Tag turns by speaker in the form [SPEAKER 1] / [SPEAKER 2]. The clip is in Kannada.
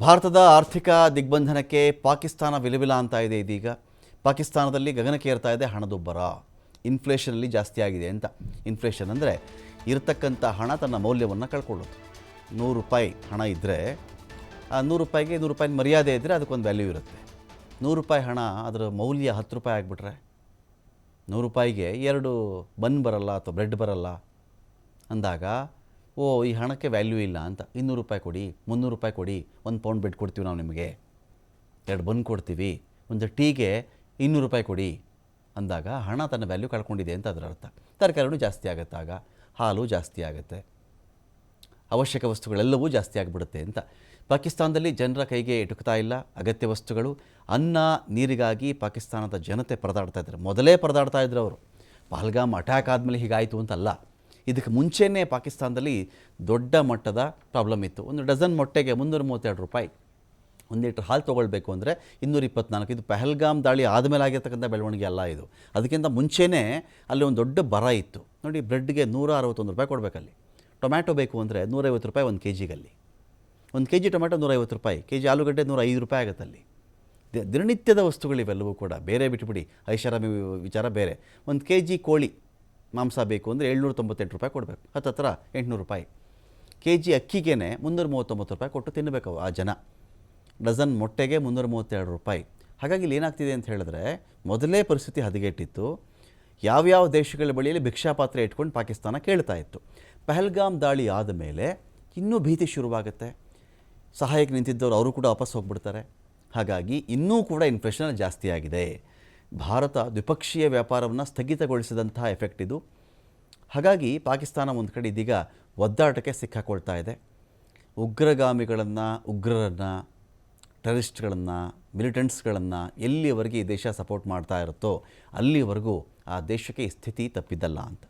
[SPEAKER 1] ಭಾರತದ ಆರ್ಥಿಕ ದಿಗ್ಬಂಧನಕ್ಕೆ ಪಾಕಿಸ್ತಾನ ವಿಲವಿಲ ಅಂತ ಇದೆ. ಇದೀಗ ಪಾಕಿಸ್ತಾನದಲ್ಲಿ ಗಗನಕ್ಕೇರ್ತಾ ಇದೆ ಹಣದುಬ್ಬರ. ಇನ್ಫ್ಲೇಷನಲ್ಲಿ ಜಾಸ್ತಿ ಆಗಿದೆ ಅಂತ. ಇನ್ಫ್ಲೇಷನ್ ಅಂದರೆ ಇರತಕ್ಕಂಥ ಹಣ ತನ್ನ ಮೌಲ್ಯವನ್ನು ಕಳ್ಕೊಳ್ಳೋದು. ₹100 ಹಣ ಇದ್ದರೆ ಆ ₹100ಗೆ ₹100 ಮರ್ಯಾದೆ ಇದ್ದರೆ ಅದಕ್ಕೊಂದು ವ್ಯಾಲ್ಯೂ ಇರುತ್ತೆ. ₹100 ಹಣ ಅದರ ಮೌಲ್ಯ ₹10 ಆಗಿಬಿಟ್ರೆ ₹100ಗೆ 2 ಬನ್ ಬರಲ್ಲ ಅಥವಾ ಬ್ರೆಡ್ ಬರಲ್ಲ ಅಂದಾಗ ಈ ಹಣಕ್ಕೆ ವ್ಯಾಲ್ಯೂ ಇಲ್ಲ ಅಂತ. ₹200 ಕೊಡಿ, ₹300 ಕೊಡಿ, 1 ಪೌಂಡ್ ಬ್ರೆಡ್ ಕೊಡ್ತೀವಿ ನಾವು ನಿಮಗೆ, 2 ಬನ್ ಕೊಡ್ತೀವಿ, ಒಂದು ಟೀಗೆ ₹200 ಕೊಡಿ ಅಂದಾಗ ಹಣ ತನ್ನ ವ್ಯಾಲ್ಯೂ ಕಳ್ಕೊಂಡಿದೆ ಅಂತ ಅದರ ಅರ್ಥ. ತರಕಾರಿನೂ ಜಾಸ್ತಿ ಆಗುತ್ತೆ, ಆಗ ಹಾಲು ಜಾಸ್ತಿ ಆಗುತ್ತೆ, ಅವಶ್ಯಕ ವಸ್ತುಗಳೆಲ್ಲವೂ ಜಾಸ್ತಿ ಆಗಿಬಿಡುತ್ತೆ ಅಂತ. ಪಾಕಿಸ್ತಾನದಲ್ಲಿ ಜನರ ಕೈಗೆ ಎಟುಕ್ತಾ ಇಲ್ಲ ಅಗತ್ಯ ವಸ್ತುಗಳು. ಅನ್ನ ನೀರಿಗಾಗಿ ಪಾಕಿಸ್ತಾನದ ಜನತೆ ಪರದಾಡ್ತಾ ಇದ್ದಾರೆ. ಮೊದಲೇ ಪರದಾಡ್ತಾ ಇದ್ರು ಅವರು. ಪಹಲ್ಗಾಮ್ ಅಟ್ಯಾಕ್ ಆದಮೇಲೆ ಹೀಗಾಯಿತು ಅಂತಲ್ಲ, ಇದಕ್ಕೆ ಮುಂಚೆಯೇ ಪಾಕಿಸ್ತಾನದಲ್ಲಿ ದೊಡ್ಡ ಮಟ್ಟದ ಪ್ರಾಬ್ಲಮ್ ಇತ್ತು. ಒಂದು ಡಜನ್ ಮೊಟ್ಟೆಗೆ ₹332. 1 ಲೀಟ್ರ್ ಹಾಲು ತೊಗೊಳ್ಬೇಕು ಅಂದರೆ $224. ಇದು ಪಹಲ್ಗಾಮ್ ದಾಳಿ ಆದಮೇಲೆ ಆಗಿರ್ತಕ್ಕಂಥ ಬೆಳವಣಿಗೆ ಅಲ್ಲ ಇದು. ಅದಕ್ಕಿಂತ ಮುಂಚೆಯೇ ಅಲ್ಲಿ ಒಂದು ದೊಡ್ಡ ಬರ ಇತ್ತು ನೋಡಿ. ಬ್ರೆಡ್ಗೆ ₹161 ಕೊಡಬೇಕಲ್ಲಿ. ಟೊಮ್ಯಾಟೊ ಬೇಕು ಅಂದರೆ ₹150 1 ಕೆ ಜಿಗಲ್ಲಿ. 1 K G tomato ₹150, K G ಆಲೂಗಡ್ಡೆ ₹105 ಆಗುತ್ತಲ್ಲಿ. ದಿನನಿತ್ಯದ ವಸ್ತುಗಳಿವೆಲ್ಲವೂ ಕೂಡ. ಬೇರೆ ಬಿಟ್ಟುಬಿಡಿ, ಐಷಾರಾಮಿ ವಿಚಾರ ಬೇರೆ. 1 ಕೆ ಜಿ ಕೋಳಿ ಮಾಂಸ ಬೇಕು ಅಂದರೆ ₹798 ಕೊಡಬೇಕು, ಹತ್ತಿರ ₹800. ಕೆ ಜಿ ಅಕ್ಕಿಗೆ ₹339 ಕೊಟ್ಟು ತಿನ್ನಬೇಕು ಆ ಜನ. ಡಜನ್ ಮೊಟ್ಟೆಗೆ ₹332. ಹಾಗಾಗಿ ಇಲ್ಲಿ ಏನಾಗ್ತಿದೆ ಅಂತ ಹೇಳಿದ್ರೆ, ಮೊದಲೇ ಪರಿಸ್ಥಿತಿ ಹದಗೆಟ್ಟಿತ್ತು. ಯಾವ್ಯಾವ ದೇಶಗಳ ಬಳಿಯಲ್ಲಿ ಭಿಕ್ಷಾಪಾತ್ರೆ ಇಟ್ಕೊಂಡು ಪಾಕಿಸ್ತಾನ ಕೇಳ್ತಾ ಇತ್ತು. ಪಹಲ್ಗಾಮ್ ದಾಳಿ ಆದ ಮೇಲೆ ಇನ್ನೂ ಭೀತಿ ಶುರುವಾಗುತ್ತೆ. ಸಹಾಯಕ್ಕೆ ನಿಂತಿದ್ದವರು ಅವರು ಕೂಡ ವಾಪಸ್ ಹೋಗ್ಬಿಡ್ತಾರೆ. ಹಾಗಾಗಿ ಇನ್ನೂ ಕೂಡ ಇನ್ಫ್ಲೇಷನ್ ಜಾಸ್ತಿ ಆಗಿದೆ. ಭಾರತ ದ್ವಿಪಕ್ಷೀಯ ವ್ಯಾಪಾರವನ್ನು ಸ್ಥಗಿತಗೊಳಿಸಿದಂತಹ ಎಫೆಕ್ಟ್ ಇದು. ಹಾಗಾಗಿ ಪಾಕಿಸ್ತಾನ ಒಂದು ಕಡೆ ಇದೀಗ ಒದ್ದಾಟಕ್ಕೆ ಸಿಕ್ಕಾಕೊಳ್ತಾ ಇದೆ. ಉಗ್ರರನ್ನು, ಟೆರರಿಸ್ಟ್ಗಳನ್ನು, ಮಿಲಿಟೆಂಟ್ಸ್ಗಳನ್ನು ಎಲ್ಲಿಯವರೆಗೆ ಈ ದೇಶ ಸಪೋರ್ಟ್ ಮಾಡ್ತಾ ಇರುತ್ತೋ ಅಲ್ಲಿವರೆಗೂ ಆ ದೇಶಕ್ಕೆ ಈ ಸ್ಥಿತಿ ತಪ್ಪಿದ್ದಲ್ಲ ಅಂತ.